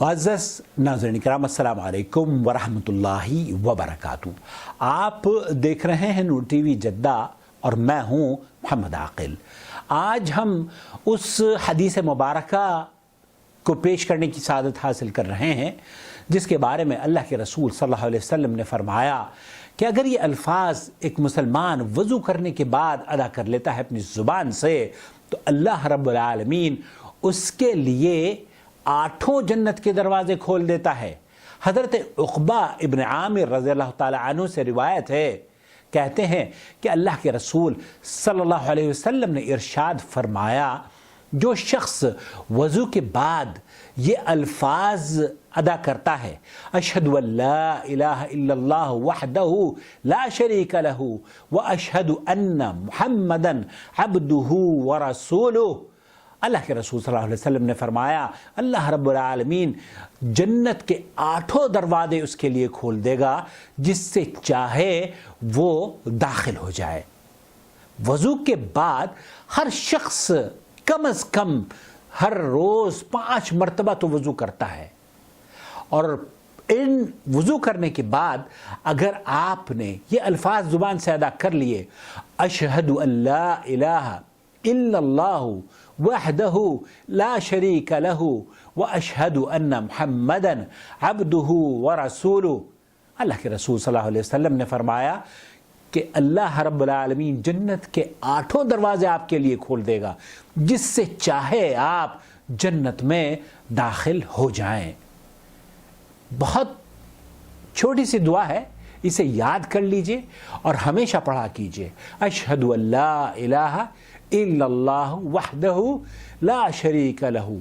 मुअज़्ज़ज़ नाज़रीन इकराम अस्सलाम वालेकुम वरहमतुल्लाहि वबरकातुहू। आप देख रहे हैं नूर टीवी जद्दा और मैं हूँ मोहम्मद आकिल। आज हम उस हदीस मुबारका को पेश करने की सआदत हासिल कर रहे हैं जिसके बारे में अल्लाह के रसूल सल्लल्लाहु अलैहि वसल्लम ने फरमाया कि अगर ये अल्फाज एक मुसलमान वज़ू करने के बाद अदा कर लेता है अपनी ज़ुबान से तो अल्लाह रब्बुल आलमीन उसके लिए 8 जन्नत के दरवाजे खोल देता है। हज़रत उक़बा इब्न आमिर रज़ियल्लाहु ताला अन्हु से रिवायत है, कहते हैं कि अल्लाह के रसूल सल्लल्लाहु अलैहि वसल्लम ने इरशाद फरमाया, जो शख्स वज़ू के बाद ये अल्फाज अदा करता है, अशहदु अल्ला इलाहा इल्लल्लाह वहदहु ला शरीका लहू व अशहदु अन्ना मुहम्मदन अब्दुहु व रसूलुहु। अल्लाह के रसूल सल्लल्लाहु अलैहि वसल्लम ने फरमाया, अल्लाह रब्बुल आलमीन जन्नत के 8 दरवाजे उसके लिए खोल देगा, जिससे चाहे वो दाखिल हो जाए। वज़ू के बाद हर शख्स कम अज़ कम हर रोज़ 5 मरतबा तो वज़ू करता है, और इन वज़ू करने के बाद अगर आपने ये अल्फाज ज़ुबान से अदा कर लिए, अशहदु अल्ला इलाहा इल्लल्लाहु वहदहु ला शरीका लहू व अशहदु अन्ना मुहम्मदन अब्दुहु व रसूलुहु। अल्लाह के रसूल सल्लल्लाहु अलैहि वसल्लम ने फरमाया कि अल्लाह रब्बुल आलमीन जन्नत के 8 दरवाजे आपके लिए खोल देगा, जिससे चाहे आप जन्नत में दाखिल हो जाएं। बहुत छोटी सी दुआ है, इसे याद कर लीजिए और हमेशा पढ़ा कीजिए। अशहदु अल्ला इलाहा इल्लल्लाह वहदहु ला शरीका लहू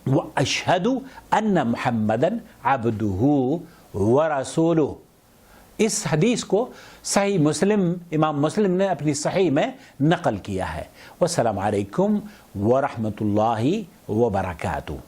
व अशहदु अन्ना मुहम्मदन अब्दुहु व रसूलुहु। इस हदीस को सही मुस्लिम इमाम मुस्लिम ने अपनी सही में नकल किया है। वस्सलामु अलैकुम व रहमतुल्लाहि व बरकातुहू।